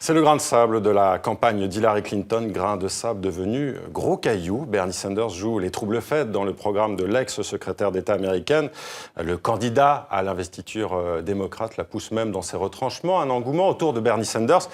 C'est le grain de sable de la campagne d'Hillary Clinton, grain de sable devenu gros caillou. Bernie Sanders joue les troubles-fêtes dans le programme de l'ex-secrétaire d'État américaine. Le candidat à l'investiture démocrate la pousse même dans ses retranchements. Un engouement autour de Bernie Sanders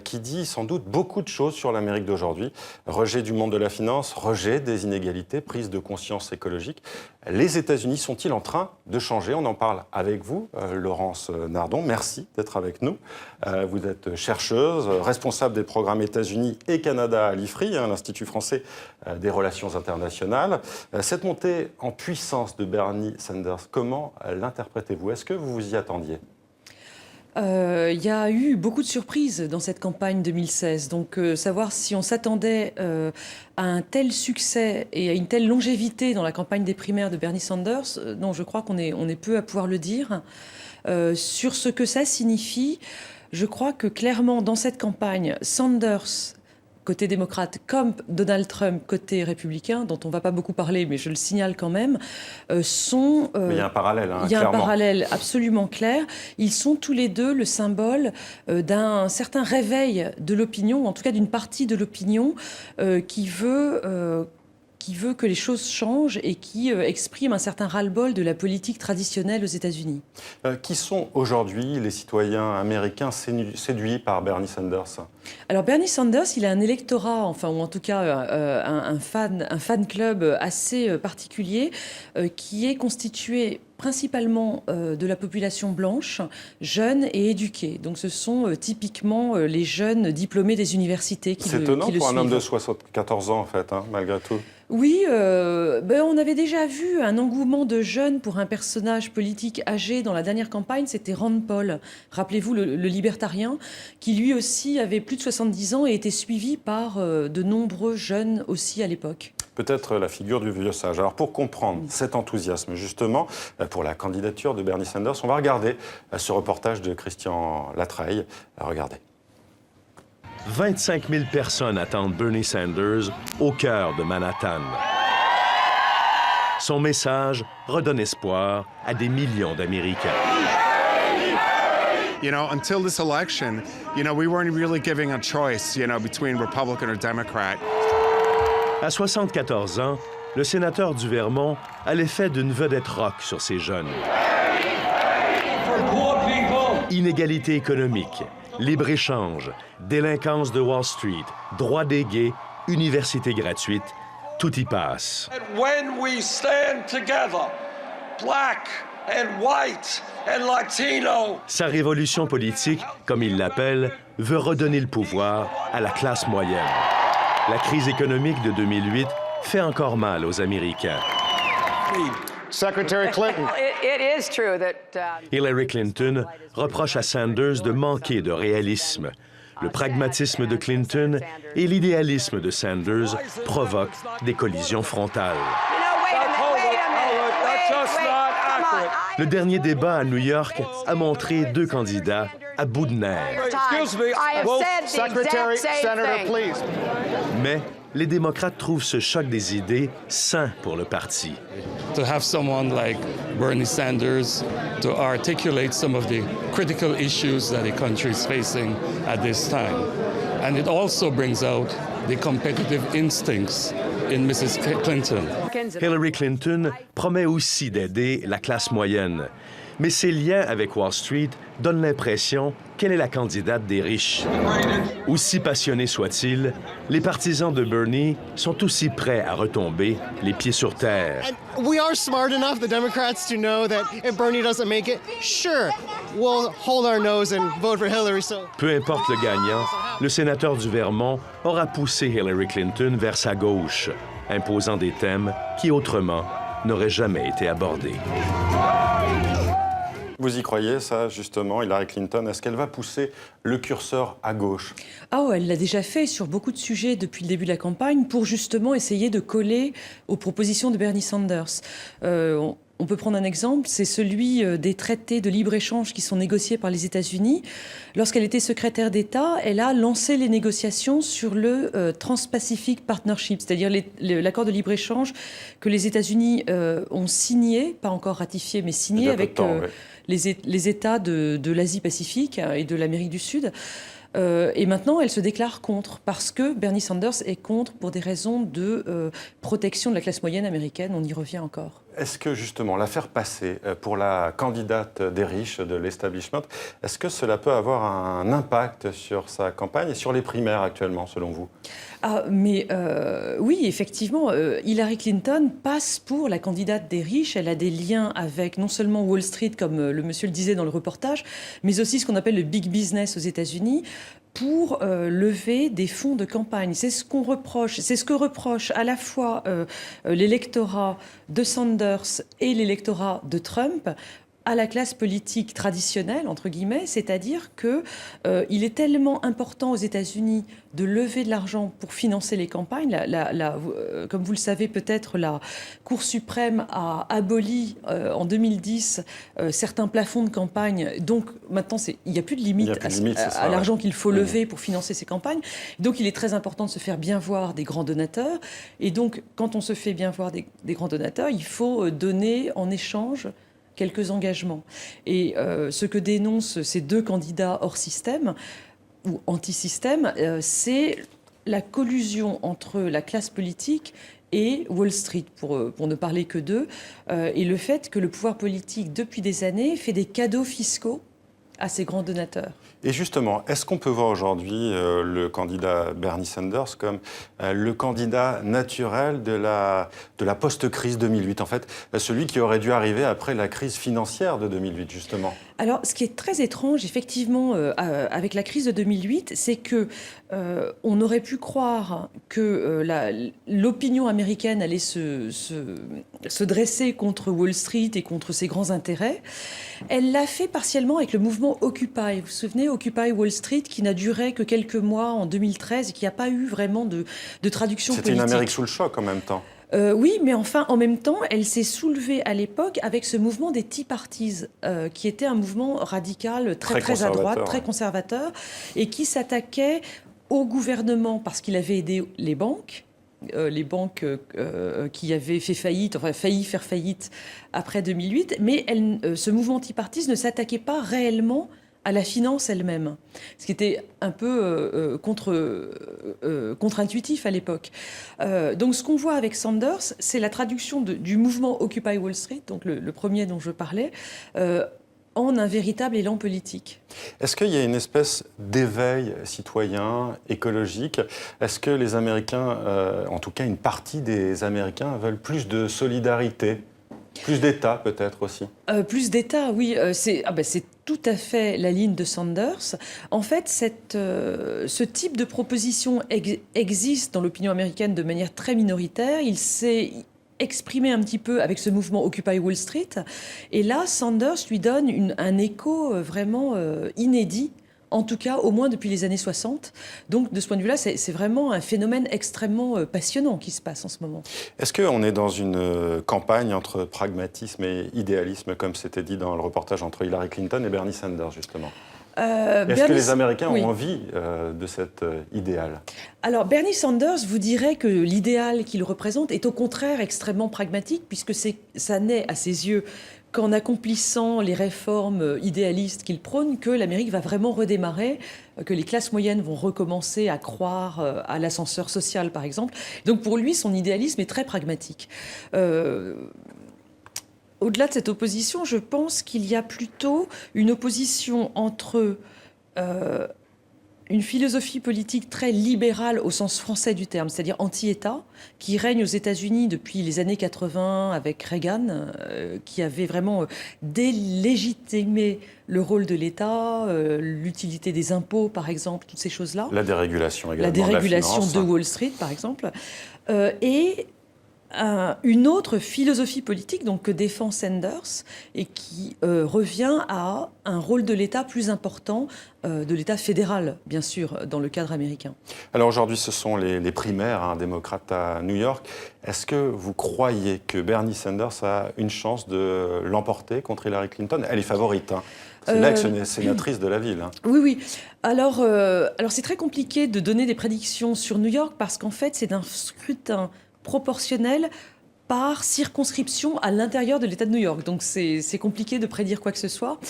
qui dit sans doute beaucoup de choses sur l'Amérique d'aujourd'hui. Rejet du monde de la finance, rejet des inégalités, prise de conscience écologique. Les États-Unis sont-ils en train de changer? On en parle avec vous, Laurence Nardon. Merci d'être avec nous. Vous êtes chercheuse, responsable des programmes États-Unis et Canada à l'IFRI, l'Institut français des relations internationales. Cette montée en puissance de Bernie Sanders, comment l'interprétez-vous? Est-ce que vous vous y attendiez? Il y a eu beaucoup de surprises dans cette campagne 2016. Donc, savoir si on s'attendait à un tel succès et à une telle longévité dans la campagne des primaires de Bernie Sanders, non, je crois qu'on est peu à pouvoir le dire. Sur ce que ça signifie, je crois que clairement, dans cette campagne, Sanders, côté démocrate, comme Donald Trump, côté républicain, dont on ne va pas beaucoup parler, mais je le signale quand même, sont... mais il y a un parallèle, il y a clairement. un parallèle absolument clair. Ils sont tous les deux le symbole d'un certain réveil de l'opinion, en tout cas d'une partie de l'opinion qui veut que les choses changent et qui exprime un certain ras-le-bol de la politique traditionnelle aux États-Unis. Qui sont aujourd'hui les citoyens américains séduits par Bernie Sanders? Alors Bernie Sanders, il a un électorat, enfin ou en tout cas un fan club assez particulier qui est constitué principalement de la population blanche, jeune et éduquée. Donc ce sont typiquement les jeunes diplômés des universités qui le suivent. C'est étonnant pour un homme de 74 ans en fait, malgré tout. Oui, on avait déjà vu un engouement de jeunes pour un personnage politique âgé dans la dernière campagne, c'était Rand Paul. Rappelez-vous, le libertarien, qui lui aussi avait plus de 70 ans et était suivi par de nombreux jeunes aussi à l'époque. Peut-être la figure du vieux sage. Alors pour comprendre cet enthousiasme justement pour la candidature de Bernie Sanders, on va regarder ce reportage de Christian Latreille. Regardez. 25 000 personnes attendent Bernie Sanders au cœur de Manhattan. Son message redonne espoir à des millions d'Américains. You know, until this election, you know, we weren't really giving a choice, you know, between Republican or Democrat. À 74 ans, le sénateur du Vermont a l'effet d'une vedette rock sur ses jeunes. Inégalité économique, libre-échange, délinquance de Wall Street, droit des gays, université gratuite, tout y passe. When we stand together, black and white and Latino. Sa révolution politique, comme il l'appelle, veut redonner le pouvoir à la classe moyenne. La crise économique de 2008 fait encore mal aux Américains. Secretary Clinton. Hillary Clinton reproche à Sanders de manquer de réalisme. Le pragmatisme de Clinton et l'idéalisme de Sanders provoquent des collisions frontales. Le dernier débat à New York a montré deux candidats à bout de nerfs. Secretary, Senator, please. Mais les démocrates trouvent ce choc des idées sain pour le parti. To have someone like Bernie Sanders to articulate some of the critical issues that the country is facing at this time. And it also brings out the competitive instincts in Mrs. Clinton. Hillary Clinton promet aussi d'aider la classe moyenne. Mais ses liens avec Wall Street donnent l'impression qu'elle est la candidate des riches. Aussi passionnés soient-ils, les partisans de Bernie sont aussi prêts à retomber les pieds sur terre. And we are smart enough, the Democrats, to know that if Bernie doesn't make it, sure, we'll hold our nose and vote for Hillary. So. Peu importe le gagnant, le sénateur du Vermont aura poussé Hillary Clinton vers sa gauche, imposant des thèmes qui autrement n'auraient jamais été abordés. Vous y croyez, ça, justement, Hillary Clinton? Est-ce qu'elle va pousser le curseur à gauche? Ah ouais, elle l'a déjà fait sur beaucoup de sujets depuis le début de la campagne pour justement essayer de coller aux propositions de Bernie Sanders. On peut prendre un exemple, c'est celui des traités de libre-échange qui sont négociés par les États-Unis. Lorsqu'elle était secrétaire d'État, elle a lancé les négociations sur le Trans-Pacific Partnership, c'est-à-dire l'accord de libre-échange que les États-Unis ont signé, pas encore ratifié, mais signé avec les États de l'Asie-Pacifique et de l'Amérique du Sud. Et maintenant, elle se déclare contre, parce que Bernie Sanders est contre pour des raisons de protection de la classe moyenne américaine. On y revient encore. Est-ce que justement la faire passer pour la candidate des riches, de l'establishment, est-ce que cela peut avoir un impact sur sa campagne et sur les primaires actuellement, selon vous? Oui, effectivement, Hillary Clinton passe pour la candidate des riches. Elle a des liens avec non seulement Wall Street, comme le monsieur le disait dans le reportage, mais aussi ce qu'on appelle le big business aux États-Unis, pour lever des fonds de campagne. C'est ce qu'on reproche, c'est ce que reproche à la fois l'électorat de Sanders et l'électorat de Trump à la classe politique traditionnelle, entre guillemets, c'est-à-dire qu'il est tellement important aux États-Unis de lever de l'argent pour financer les campagnes. Comme vous le savez peut-être, la Cour suprême a aboli en 2010 certains plafonds de campagne. Donc maintenant, il n'y a plus de limite à l'argent qu'il faut lever pour financer ces campagnes. Donc il est très important de se faire bien voir des grands donateurs. Et donc quand on se fait bien voir des grands donateurs, il faut donner en échange quelques engagements. Et ce que dénoncent ces deux candidats hors système ou anti-système, c'est la collusion entre la classe politique et Wall Street, pour ne parler que d'eux, et le fait que le pouvoir politique, depuis des années, fait des cadeaux fiscaux à ces grands donateurs. Et justement, est-ce qu'on peut voir aujourd'hui le candidat Bernie Sanders comme le candidat naturel de la post-crise 2008, en fait, celui qui aurait dû arriver après la crise financière de 2008, justement? Alors, ce qui est très étrange, effectivement, avec la crise de 2008, c'est que on aurait pu croire que l'opinion américaine allait se dresser contre Wall Street et contre ses grands intérêts. Elle l'a fait partiellement avec le mouvement Occupy. Vous vous souvenez, Occupy Wall Street, qui n'a duré que quelques mois en 2013 et qui n'a pas eu vraiment de traduction politique. C'était une Amérique sous le choc en même temps. Oui, mais enfin, en même temps, elle s'est soulevée à l'époque avec ce mouvement des Tea Parties, qui était un mouvement radical très à droite, très conservateur, et qui s'attaquait au gouvernement parce qu'il avait aidé les banques qui avaient fait faillite, enfin failli faire faillite après 2008, mais ce mouvement Tea Parties ne s'attaquait pas réellement à la finance elle-même, ce qui était un peu contre-intuitif à l'époque. Donc ce qu'on voit avec Sanders, c'est la traduction du mouvement Occupy Wall Street, donc le premier dont je parlais, en un véritable élan politique. Est-ce qu'il y a une espèce d'éveil citoyen, écologique? Est-ce que les Américains, en tout cas une partie des Américains, veulent plus de solidarité? Plus d'État peut-être aussi? Plus d'État, oui. C'est tout à fait la ligne de Sanders. En fait, ce type de proposition existe dans l'opinion américaine de manière très minoritaire. Il s'est exprimé un petit peu avec ce mouvement Occupy Wall Street. Et là, Sanders lui donne un écho vraiment inédit, en tout cas au moins depuis les années 60. Donc de ce point de vue-là, c'est vraiment un phénomène extrêmement passionnant qui se passe en ce moment. Est-ce qu'on est dans une campagne entre pragmatisme et idéalisme, comme c'était dit dans le reportage entre Hillary Clinton et Bernie Sanders, justement? Est-ce que les Américains ont envie de cet idéal? Alors, Bernie Sanders vous dirait que l'idéal qu'il représente est au contraire extrêmement pragmatique, puisque ça naît à ses yeux qu'en accomplissant les réformes idéalistes qu'il prône, que l'Amérique va vraiment redémarrer, que les classes moyennes vont recommencer à croire à l'ascenseur social, par exemple. Donc pour lui, son idéalisme est très pragmatique. Au-delà de cette opposition, je pense qu'il y a plutôt une opposition entre une philosophie politique très libérale au sens français du terme, c'est-à-dire anti-État, qui règne aux États-Unis depuis les années 80 avec Reagan, qui avait vraiment délégitimé le rôle de l'État, l'utilité des impôts, par exemple, toutes ces choses-là. La dérégulation également. La dérégulation de Wall Street, par exemple. Et une autre philosophie politique donc, que défend Sanders et qui revient à un rôle de l'État plus important, de l'État fédéral, bien sûr, dans le cadre américain. Alors aujourd'hui, ce sont les primaires démocrates à New York. Est-ce que vous croyez que Bernie Sanders a une chance de l'emporter contre Hillary Clinton? Elle est favorite, hein. C'est l'ex-sénatrice de la ville. Hein. Oui. Alors c'est très compliqué de donner des prédictions sur New York parce qu'en fait, c'est un scrutin proportionnel par circonscription à l'intérieur de l'État de New York. Donc c'est compliqué de prédire quoi que ce soit.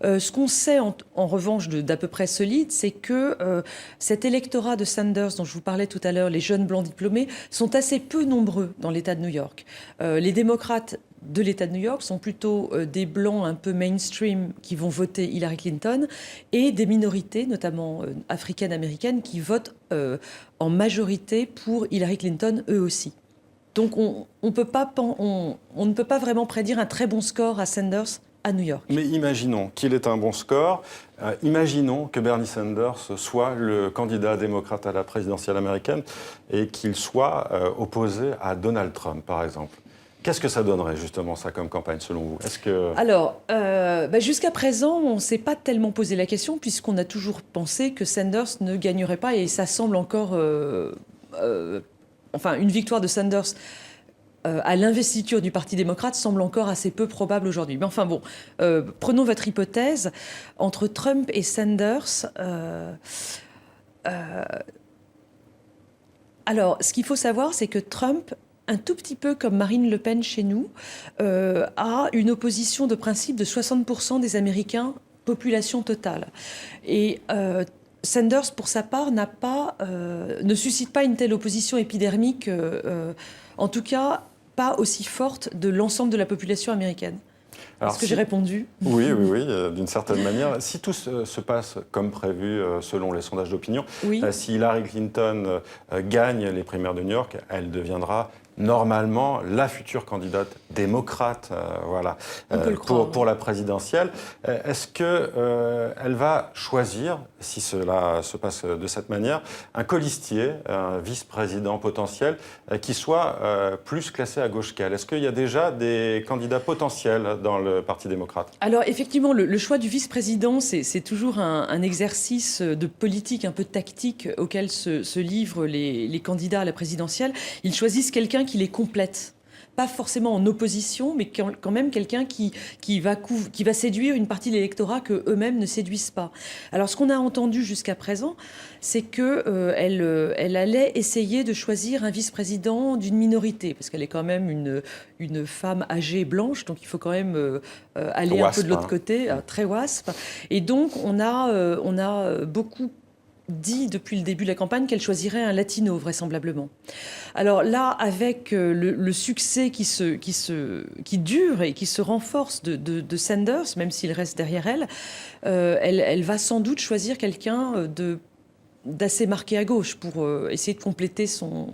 Ce qu'on sait en revanche d'à peu près solide, c'est que cet électorat de Sanders dont je vous parlais tout à l'heure, les jeunes blancs diplômés, sont assez peu nombreux dans l'État de New York. Les démocrates de l'État de New York sont plutôt des blancs un peu mainstream qui vont voter Hillary Clinton et des minorités, notamment africaines-américaines, qui votent en majorité pour Hillary Clinton eux aussi. Donc on ne peut pas vraiment prédire un très bon score à Sanders à New York. Mais imaginons qu'il ait un bon score. Imaginons que Bernie Sanders soit le candidat démocrate à la présidentielle américaine et qu'il soit opposé à Donald Trump, par exemple. Qu'est-ce que ça donnerait justement ça comme campagne selon vous? Alors, jusqu'à présent, on ne s'est pas tellement posé la question puisqu'on a toujours pensé que Sanders ne gagnerait pas et ça semble encore... une victoire de Sanders à l'investiture du Parti démocrate semble encore assez peu probable aujourd'hui. Mais enfin bon, prenons votre hypothèse. Entre Trump et Sanders... alors, ce qu'il faut savoir, c'est que Trump, un tout petit peu comme Marine Le Pen chez nous, a une opposition de principe de 60% des Américains, population totale. Et Sanders, pour sa part, ne suscite pas une telle opposition épidermique, en tout cas pas aussi forte de l'ensemble de la population américaine. Est-ce que j'ai répondu? Oui, d'une certaine manière. Si tout se passe comme prévu selon les sondages d'opinion, si Hillary Clinton gagne les primaires de New York, elle deviendra normalement la future candidate démocrate pour la présidentielle. Est-ce qu'elle va choisir, si cela se passe de cette manière, un colistier, un vice-président potentiel qui soit plus classé à gauche qu'elle? Est-ce qu'il y a déjà des candidats potentiels dans le Parti démocrate? Alors effectivement, le choix du vice-président, c'est toujours un exercice de politique un peu tactique auquel se livrent les candidats à la présidentielle. Ils choisissent quelqu'un qui les complète. Pas forcément en opposition, mais quand même quelqu'un qui va séduire une partie de l'électorat qu'eux-mêmes ne séduisent pas. Alors ce qu'on a entendu jusqu'à présent, c'est qu'elle allait essayer de choisir un vice-président d'une minorité, parce qu'elle est quand même une femme âgée blanche, donc il faut quand même aller un peu de l'autre côté, très WASP. Et donc on a beaucoup dit depuis le début de la campagne qu'elle choisirait un latino, vraisemblablement. Alors là, avec le succès qui dure et qui se renforce de Sanders, même s'il reste derrière elle, elle va sans doute choisir quelqu'un d'assez marqué à gauche pour essayer de compléter son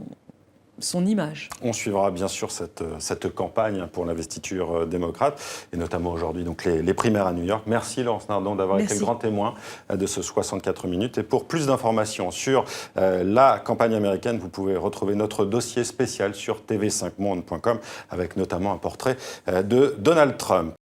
image. On suivra bien sûr cette campagne pour l'investiture démocrate, et notamment aujourd'hui donc les primaires à New York. Merci Laurence Nardon d'avoir été le grand témoin de ce 64 minutes. Et pour plus d'informations sur la campagne américaine, vous pouvez retrouver notre dossier spécial sur tv5monde.com avec notamment un portrait de Donald Trump.